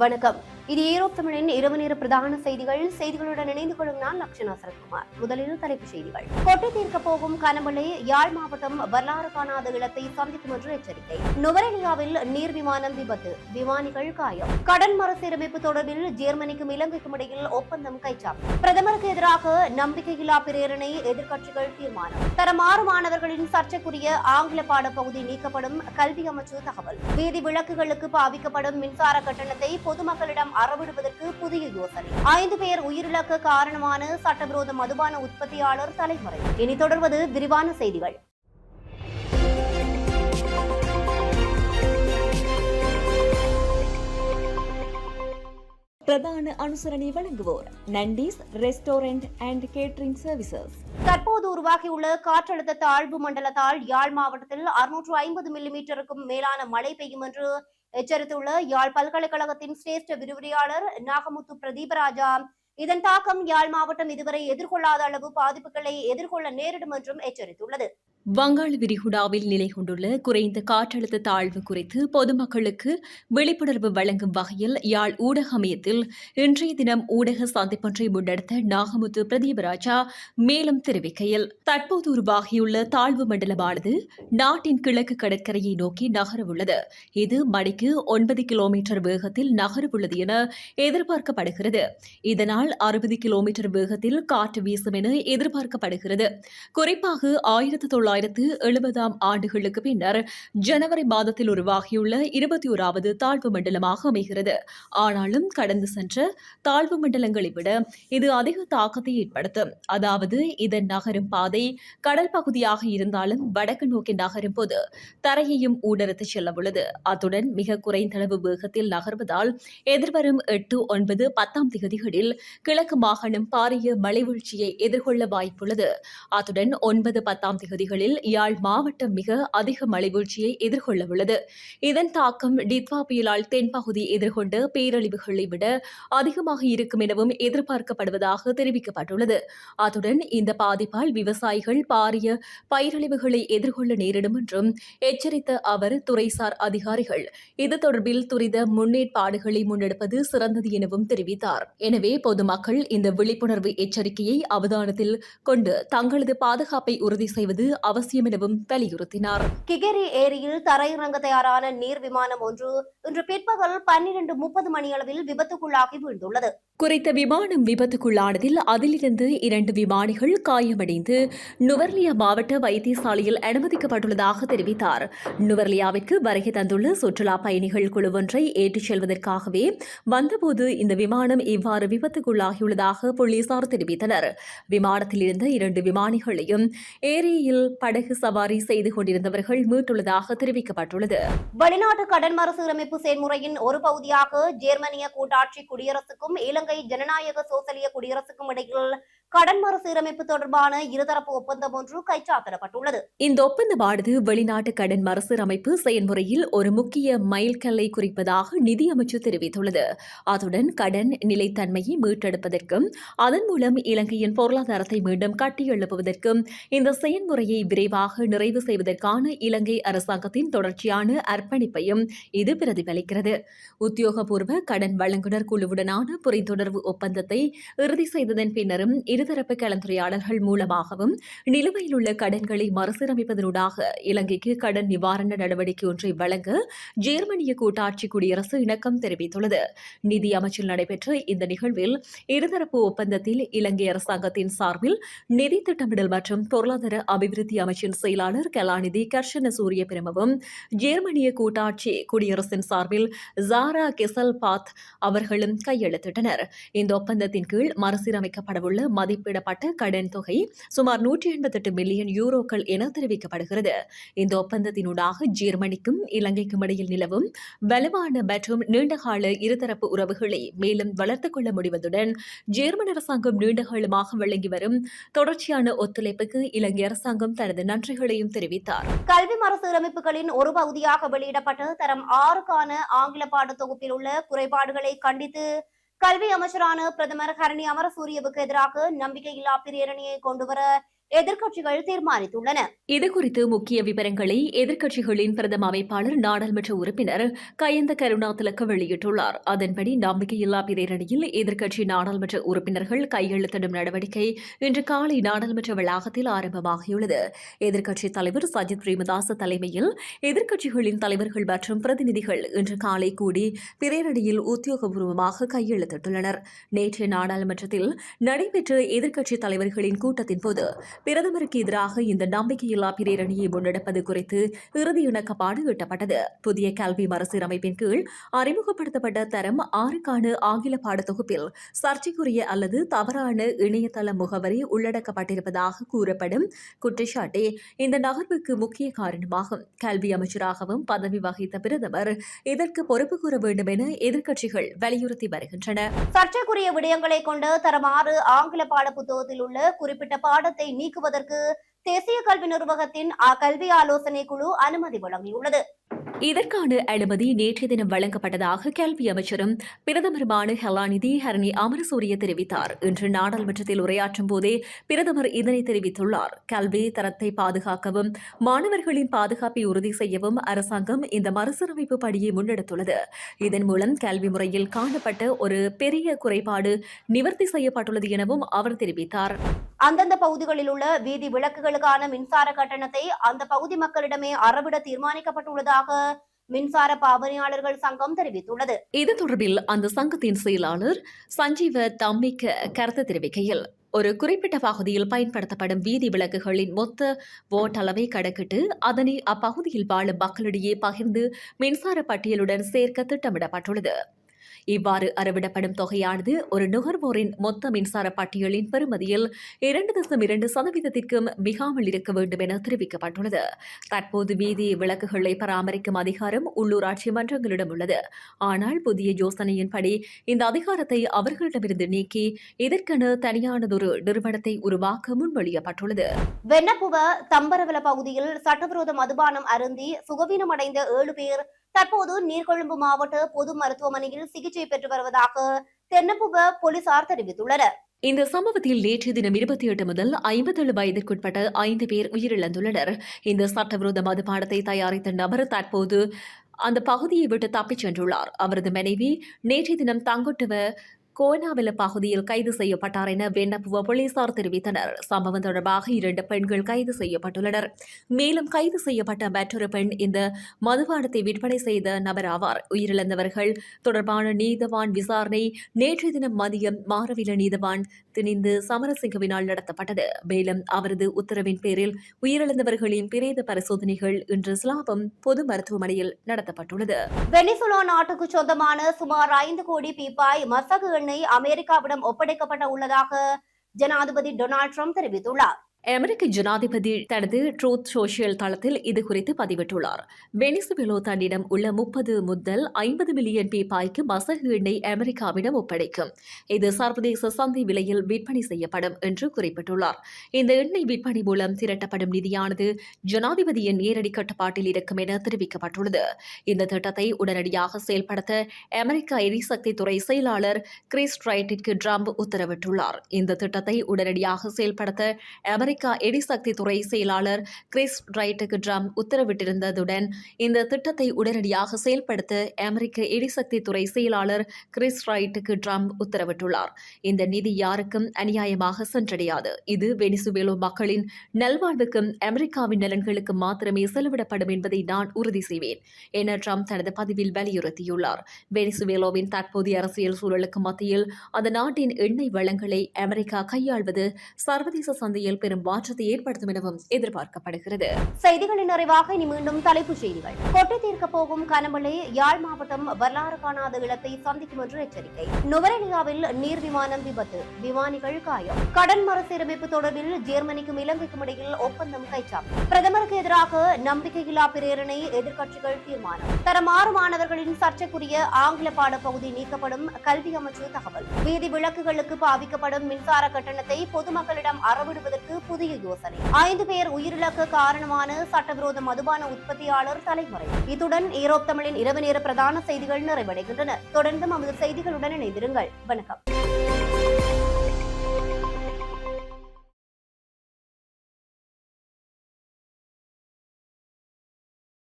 வணக்கம். இது ஈரோப் தமிழின் இரவு நேர பிரதான செய்திகளுடன் இணைந்து கொள்ளும் நான் லக்ஷனா சரத்குமார். முதலில் தலைப்புச் செய்திகள். கொட்டி தீர்க்க போகும் கனமழை யாழ் மாவட்டம் வரலாறு காணாத இடத்தை சந்திக்கும் என்று எச்சரிக்கை. நுவரெலியாவில் நீர் விமானம் விபத்து, விமானிகள் காயம். கடன் மறுசீரமைப்பு தொடர்பில் ஜெர்மனிக்கும் இலங்கைக்கும் இடையில் ஒப்பந்தம் கைச்சாப்பு. பிரதமருக்கு எதிராக நம்பிக்கையில்லா பிரேரணை, எதிர்க்கட்சிகள் தீர்மானம். தரம் 6 மாணவர்களின் சர்ச்சைக்குரிய ஆங்கில பாட பகுதி நீக்கப்படும், கல்வி அமைச்சு தகவல். வீதி விளக்குகளுக்கு பாவிக்கப்படும் மின்சார கட்டணத்தை பொதுமக்களிடம் அறவிடுவதற்கு புதிய யோசனை. 5 பேர் உயிரிழக்க காரணமான சட்டவிரோத மதுபான உற்பத்தியாளர் தலைமுறை. இனி தொடர்வது விரிவான செய்திகள். பிரதான அனுசரணை வழங்குவோர் நண்டீஸ் ரெஸ்டாரண்ட் அண்ட் கேட்டரிங் சர்வீசஸ். தற்போது உருவாகியுள்ள காற்றழுத்த தாழ்வு மண்டலத்தால் யாழ் மாவட்டத்தில் 650 மில்லிமீட்டருக்கும் மேலான மழை பெய்யும் என்று எச்சரித்துள்ள யாழ் பல்கலைக்கழகத்தின் சிரேஷ்ட விரிவுரையாளர் நாகமுத்து பிரதீபராஜா, இதன் தாக்கம் யாழ் மாவட்டம் இதுவரை எதிர்கொள்ளாத அளவு பாதிப்புகளை எதிர்கொள்ள நேரிடும் என்றும் எச்சரித்துள்ளது. வங்காள விரிகுடாவில் நிலை கொண்டுள்ள குறைந்த காற்றழுத்த தாழ்வு குறித்து பொதுமக்களுக்கு விழிப்புணர்வு வழங்கும் வகையில் யாழ் ஊடக அமையத்தில் இன்றைய தினம் ஊடக சந்திப்பொன்றை முன்னெடுத்த நாகமுத்து பிரதீபராஜா மேலும் தெரிவிக்கையில், தற்போது உருவாகியுள்ள தாழ்வு மண்டலமானது நாட்டின் கிழக்கு கடற்கரையை நோக்கி நகரவுள்ளது. இது மணிக்கு 9 கிலோமீட்டர் வேகத்தில் நகரவுள்ளது என எதிர்பார்க்கப்படுகிறது. இதனால் 60 கிலோமீட்டர் வேகத்தில் காற்று வீசும் என எதிர்பார்க்கப்படுகிறது. குறிப்பாக 1970 ஆண்டுகளுக்கு பின்னர் ஜனவரி மாதத்தில் உருவாகியுள்ள 21வது தாழ்வு மண்டலமாக அமைகிறது. ஆனாலும் கடந்து சென்ற தாழ்வு மண்டலங்களை விட இது அதிக தாக்கத்தை ஏற்படுத்தும். அதாவது இதன் நகரும் பாதை கடல் பகுதியாக இருந்தாலும் வடக்கு நோக்கி நகரும் போது தரையையும் ஊடறுத்து செல்ல உள்ளது. அத்துடன் மிக குறைந்த அளவு வேகத்தில் நகர்வதால் எதிர்வரும் 8, 9, 10 திகதிகளில் கிழக்கு மாகாணம் பாரிய மழை வீழ்ச்சியை எதிர்கொள்ள வாய்ப்புள்ளது. அத்துடன் 9, 10 திகதிகளில் யாழ் மாவட்டம் மிக அதிக மழை வீழ்ச்சியை எதிர்கொள்ள உள்ளது. இதன் தாக்கம் டித்வா புயலால் தென்பகுதி எதிர்கொண்ட பேரழிவுகளை விட அதிகமாக இருக்கும் எனவும் எதிர்பார்க்கப்படுவதாக தெரிவிக்கப்பட்டுள்ளது. அத்துடன் இந்த பாதிப்பால் விவசாயிகள் பாரிய பயிரழிவுகளை எதிர்கொள்ள நேரிடும் என்றும் எச்சரித்த அவர், துறைசார் அதிகாரிகள் இது தொடர்பில் துரித முன்னேற்பாடுகளை முன்னெடுப்பது சிறந்தது எனவும் தெரிவித்தார். எனவே பொதுமக்கள் இந்த விழிப்புணர்வு எச்சரிக்கையை அவதானத்தில் கொண்டு தங்களது பாதுகாப்பை உறுதி செய்வது அவசியம் எனவும் வலியுறுத்தினார். கிகரி ஏரியில் தரையிறங்க தயாரான நீர் விமானம் ஒன்று இன்று பிற்பகல் 12:30 மணியளவில் விபத்துக்குள்ளாகி வீழ்ந்துள்ளது. குறித்த விமானம் விபத்துக்குள்ளானதில் அதிலிருந்து 2 விமானிகள் காயமடைந்து நுவர்லியா மாவட்ட வைத்தியசாலையில் அனுமதிக்கப்பட்டுள்ளதாக தெரிவித்தார். நுவர்லியாவிற்கு வருகை தந்துள்ள சுற்றுலா பயணிகள் குழு ஒன்றை ஏற்றிச் செல்வதற்காகவே வந்தபோது இந்த விமானம் இவ்வாறு விபத்துக்குள்ளாகியுள்ளதாக போலீசார் தெரிவித்தனர். விமானத்தில் இருந்த 2 விமானிகளையும் ஏரியில் படகு சவாரி செய்து கொண்டிருந்தவர்கள் மீட்டுள்ளதாக தெரிவிக்கப்பட்டுள்ளது. வெளிநாட்டு கடன் மறுசீரமைப்பு செயல்முறையின் ஒரு பகுதியாக ஜெர்மனிய கூட்டாட்சி குடியரசுக்கும் இலங்கை ஜனநாயக சோசலிய குடியரசுக்கும் இடையில் கடன் மறுசீரமைப்பு தொடர்பான இருதரப்பு ஒப்பந்தம் ஒன்று கைச்சாத்திடப்பட்டுள்ளது. இந்த ஒப்பந்தமானது வெளிநாட்டு கடன் மறுசீரமைப்பு செயல்முறையில் ஒரு முக்கிய மைல்கல்லை குறிப்பதாக நிதி அமைச்சு தெரிவித்துள்ளது. அதுடன் கடன் நிலைத்தன்மையை மீட்டெடுப்பதற்கும் அதன் மூலம் இலங்கையின் பொருளாதாரத்தை மீண்டும் கட்டியெழுப்புவதற்கும் இந்த செயல்முறையை விரைவாக நிறைவு செய்வதற்கான இலங்கை அரசாங்கத்தின் தொடர்ச்சியான அர்ப்பணிப்பையும் இது பிரதிபலிக்கிறது. உத்தியோகபூர்வ கடன் வழங்குனர் குழுவுடனான புரிந்துணர்வு ஒப்பந்தத்தை இறுதி செய்ததன் பின்னரும் இருதரப்பு கலந்துரையாடல்கள் மூலமாகவும் நிலுவையில் உள்ள கடன்களை மறுசீரமைப்பதனூடாக இலங்கைக்கு கடன் நிவாரண நடவடிக்கை ஒன்றை வழங்க ஜெர்மனிய கூட்டாட்சி குடியரசு இணக்கம் தெரிவித்துள்ளது. நிதி அமைச்சில் நடைபெற்ற இந்த நிகழ்வில் இருதரப்பு ஒப்பந்தத்தில் இலங்கை அரசாங்கத்தின் சார்பில் நிதி திட்டமிடல் மற்றும் பொருளாதார அபிவிருத்தி அமைச்சின் செயலாளர் கலாநிதி கர்ஷன சூரிய பிரமவும், ஜெர்மனிய கூட்டாட்சி குடியரசின் சார்பில் ஜாரா கெசல்பாத் அவர்களும் கையெழுத்திட்டனர். இந்த ஒப்பந்தத்தின் கீழ் மறுசீரமைக்கப்படவுள்ள மதிப்பிடப்பட்ட கடன் தொகை சுமார் 188 மில்லியன் யூரோக்கள் என தெரிவிக்கப்படுகிறது. இந்த ஒப்பந்தத்தினூடாக ஜெர்மனிக்கும் இலங்கைக்கும் இடையில் நிலவும் வலுவான மற்றும் நீண்டகால இருதரப்பு உறவுகளை மேலும் வளர்த்துக் கொள்ள முடிவதுடன் ஜெர்மன் அரசாங்கம் நீண்டகாலமாக வழங்கி வரும் தொடர்ச்சியான ஒத்துழைப்புக்கு இலங்கை அரசாங்கம் தனது நன்றிகளையும் தெரிவித்தார். கல்வி மறுசீரமைப்புகளின் ஒரு பகுதியாக வெளியிடப்பட்ட தரம் 6க்கான ஆங்கில பாட தொகுப்பில் உள்ள குறைபாடுகளை கண்டித்து கல்வி அமைச்சரான பிரதமர் ஹரணி அமரசூரியவுக்கு எதிராக நம்பிக்கையில்லா பிரேரணையை கொண்டுவர எதிர்க்கட்சிகள் தீர்மானித்துள்ளன. இதுகுறித்து முக்கிய விவரங்களை எதிர்க்கட்சிகளின் பிரதம அமைப்பாளர் நாடாளுமன்ற உறுப்பினர் கயந்த கருணாதிலக்க வெளியிட்டுள்ளார். அதன்படி நம்பிக்கையில்லா பிரேரணியில் எதிர்க்கட்சி நாடாளுமன்ற உறுப்பினர்கள் கையெழுத்திடும் நடவடிக்கை இன்று காலை நாடாளுமன்ற வளாகத்தில் ஆரம்பமாகியுள்ளது. எதிர்க்கட்சித் தலைவர் சஜித் பிரேமதாச தலைமையில் எதிர்க்கட்சிகளின் தலைவர்கள் மற்றும் பிரதிநிதிகள் இன்று காலை கூடி பிரேரணியில் உத்தியோகபூர்வமாக கையெழுத்திட்டுள்ளனர். நேற்றைய நாடாளுமன்றத்தில் நடைபெற்ற எதிர்க்கட்சித் தலைவர்களின் கூட்டத்தின் போது பிரதமருக்கு எதிராக இந்த நம்பிக்கையில்லா பிரேரணியை முன்னெடுப்பது குறித்து இறுதி இணக்கப்பாடு எட்டப்பட்டது. புதிய கல்வி மறுசீரமைப்பின் கீழ் அறிமுகப்படுத்தப்பட்ட தரம் 6க்கான ஆங்கில பாடத்தொகுப்பில் சர்ச்சைக்குரிய அல்லது தவறான இணையதள முகவரி உள்ளடக்கப்பட்டிருப்பதாக கூறப்படும் குற்றச்சாட்டே இந்த நகர்வுக்கு முக்கிய காரணமாகும். கல்வி அமைச்சராகவும் பதவி வகித்த பிரதமர் இதற்கு பொறுப்பு கூற வேண்டும் என எதிர்க்கட்சிகள் வலியுறுத்தி வருகின்றன. சர்ச்சைக்குரிய விடயங்களை கொண்ட தரம் 6 ஆங்கில பாட புத்தகத்தில் உள்ள குறிப்பிட்ட பாடத்தை நீக்குவதற்கு தேசிய கல்வி நிர்வாகத்தின் கல்வி ஆலோசனை குழு அனுமதி வழங்கியுள்ளது. இதற்கான அனுமதி நேற்றைய தினம் வழங்கப்பட்டதாக கல்வி அமைச்சரும் பிரதமருமான ஹெலாநிதி ஹரணி அமரசூரிய தெரிவித்தார். இன்று நாடாளுமன்றத்தில் உரையாற்றும் போதே பிரதமர் இதனை தெரிவித்துள்ளார். கல்வி தரத்தை பாதுகாக்கவும் மாணவர்களின் பாதுகாப்பை உறுதி செய்யவும் அரசாங்கம் இந்த மறுசீரமைப்பு பணியை முன்னெடுத்துள்ளது. இதன் மூலம் கல்வி முறையில் காணப்பட்ட ஒரு பெரிய குறைபாடு நிவர்த்தி செய்யப்பட்டுள்ளது எனவும் அவர் தெரிவித்தார். அந்தந்த பகுதிகளில் உள்ள வீதி விளக்குகளுக்கான மின்சார கட்டணத்தை அந்த பகுதி மக்களிடமே அறவிட தீர்மானிக்கப்பட்டுள்ளதாக மின்சார பாவனையாளர்கள் சங்கம் தெரிவித்துள்ளது. இது தொடர்பில் அந்த சங்கத்தின் செயலாளர் சஞ்சீவ தம்மிக்க கருத்து தெரிவிக்கையில், ஒரு குறிப்பிட்ட பகுதியில் பயன்படுத்தப்படும் வீதி விளக்குகளின் மொத்த வாட் அளவை கணக்கிட்டு அதனை அப்பகுதியில் வாழும் மக்களிடையே பகிர்ந்து மின்சார பட்டியலுடன் சேர்க்க திட்டமிடப்பட்டுள்ளது. இவ்வாறு அறவிடப்படும் தொகையானது ஒரு நுகர்வோரின் மொத்த மின்சார பட்டியலின் பெறுமதியில் 2.2% மிகாமல் இருக்க வேண்டும் என தெரிவிக்கப்பட்டுள்ளது. தற்போது வீதி விளக்குகளை பராமரிக்கும் அதிகாரம் உள்ளூராட்சி மன்றங்களிடம் உள்ளது. ஆனால் புதிய யோசனையின்படி இந்த அதிகாரத்தை அவர்களிடமிருந்து நீக்கி இதற்கென தனியானதொரு நிறுவனத்தை உருவாக்க முன்மொழியப்பட்டுள்ளது. வெண்ணப்புவ தம்பரவல பகுதியில் சட்டவிரோத மதுபானம் அருந்தி சுகவீனமடைந்த 7 பேர் தற்போது நீர்கொழும்பு மாவட்ட பொது மருத்துவமனையில் சிகிச்சை பெற்று வருவதாக தென்னப்புவ போலீசார் தெரிவித்துள்ளனர். இந்த சம்பவத்தில் நேற்று தினம் 28 முதல் 57 வயதிற்குட்பட்ட 5 பேர் உயிரிழந்துள்ளனர். இந்த சட்டவிரோத மதுபானத்தை தயாரித்த நபர் தற்போது அந்த பகுதியை விட்டு தப்பிச் சென்றுள்ளார். அவரது மனைவி நேற்றைய தினம் தங்கொட்டுவ கோனாவில பகுதியில் கைது செய்யப்பட்டார் என வெண்ணப்புவ போலீசார் தெரிவித்தனர். சம்பவம் தொடர்பாக 2 பெண்கள் கைது செய்யப்பட்டுள்ளனர். மேலும் கைது செய்யப்பட்ட மற்றொரு பெண் இந்த மதுபானத்தை விற்பனை செய்த நபர் ஆவார். உயிரிழந்தவர்கள் தொடர்பான நீதவான் விசாரணை நேற்றைய தினம் மதியம் மாரவில நீதவான் திணிந்து சமரசிங்கவினால் நடத்தப்பட்டது. மேலும் அவரது உத்தரவின் பேரில் உயிரிழந்தவர்களின் பிரேத பரிசோதனைகள் இன்று சிலாபம் பொது மருத்துவமனையில் நடத்தப்பட்டுள்ளது. வெனிசுலா நாட்டுக்கு சொந்தமான சுமார் 5 கோடி பீப்பாய் மசகு எண்ணெய் அமெரிக்காவிடம் ஒப்படைக்கப்பட உள்ளதாக ஜனாதிபதி டொனால்ட் ட்ரம்ப் தெரிவித்துள்ளார். அமெரிக்க ஜனாதிபதி தனது ட்ரூத் சோஷியல் தளத்தில் இதுகுறித்து பதிவிட்டுள்ளார். வெனிசுவேலா தன்னிடம் உள்ள 30 முதல் 50 மில்லியன் பீப்பாய்க்கு மசகு எண்ணெய் அமெரிக்காவிடம் ஒப்படைக்கும். இது சர்வதேச சந்தை விலையில் விற்பனை செய்யப்படும் என்று குறிப்பிட்டுள்ளார். இந்த எண்ணெய் விற்பனை மூலம் திரட்டப்படும் நிதியானது ஜனாதிபதியின் நேரடி கட்டுப்பாட்டில் இருக்கும் என தெரிவிக்கப்பட்டுள்ளது. இந்த திட்டத்தை உடனடியாக செயல்படுத்த அமெரிக்க எரிசக்தி துறை செயலாளர் கிறிஸ் ரைட்டிற்கு ட்ரம்ப் உத்தரவிட்டுள்ளார். இந்த திட்டத்தை உடனடியாக செயல்படுத்த அமெரிக்க எரிசக்தி துறை செயலாளர் கிறிஸ் ரைட்டுக்கு ட்ரம்ப் உத்தரவிட்டிருந்ததுடன் இந்த திட்டத்தை உடனடியாக செயல்படுத்த அமெரிக்க எரிசக்தி துறை செயலாளர் கிறிஸ் ரைட்டுக்கு ட்ரம்ப் உத்தரவிட்டுள்ளார். இந்த நிதி யாருக்கும் அநியாயமாக சென்றடையாது. இது வெனிசுவேலா மக்களின் நல்வாழ்வுக்கும் அமெரிக்காவின் நலன்களுக்கும் மாத்திரமே செலவிடப்படும் என்பதை நான் உறுதி செய்வேன் என ட்ரம்ப் தனது பதிவில் வலியுறுத்தியுள்ளார். வெனிசுவேலாவின் தற்போதைய அரசியல் சூழலுக்கு மத்தியில் அந்த நாட்டின் எண்ணெய் வளங்களை அமெரிக்கா கையாள்வது சர்வதேச சந்தையில் பெரும் மாற்றத்தை ஏற்படுத்தும் எனவும் எதிர்பார்க்கப்படுகிறது. செய்திகளின் நிறைவாக இனி மீண்டும் தலைப்புச் செய்திகள். கொட்டை தீர்க்க போகும் கனமழை யாழ் மாவட்டம் வரலாறு காணாத இழப்பை சந்திக்கும் என்று எச்சரிக்கை. நுவரெலியாவில் நீர் விமானம் விபத்து, விமானிகள் காயம். கடன் மறுசீரமைப்பு தொடர்பில் ஜெர்மனிக்கும் இலங்கைக்கும் இடையில் ஒப்பந்தம் கைச்சாப்பு. பிரதமருக்கு எதிராக நம்பிக்கையில்லா பிரேரணை, எதிர்க்கட்சிகள் தீர்மானம். தரம் 6 மாணவர்களின் சர்ச்சைக்குரிய ஆங்கில பாடப்பகுதி நீக்கப்படும், கல்வி அமைச்சு தகவல். வீதி விளக்குகளுக்கு பாவிக்கப்படும் மின்சார கட்டணத்தை பொதுமக்களிடம் அறவிடுவதற்கு புதிய யோசனை. 5 பேர் உயிரிழக்க காரணமான சட்டவிரோத மதுபான உற்பத்தியாளர் தலைமுறை. இத்துடன் ஈரோப் தமிழின் இரவு நேர பிரதான செய்திகள் நிறைவடைகின்றன. தொடர்ந்து நமது செய்திகளுடன் இணைந்திருங்கள். வணக்கம்.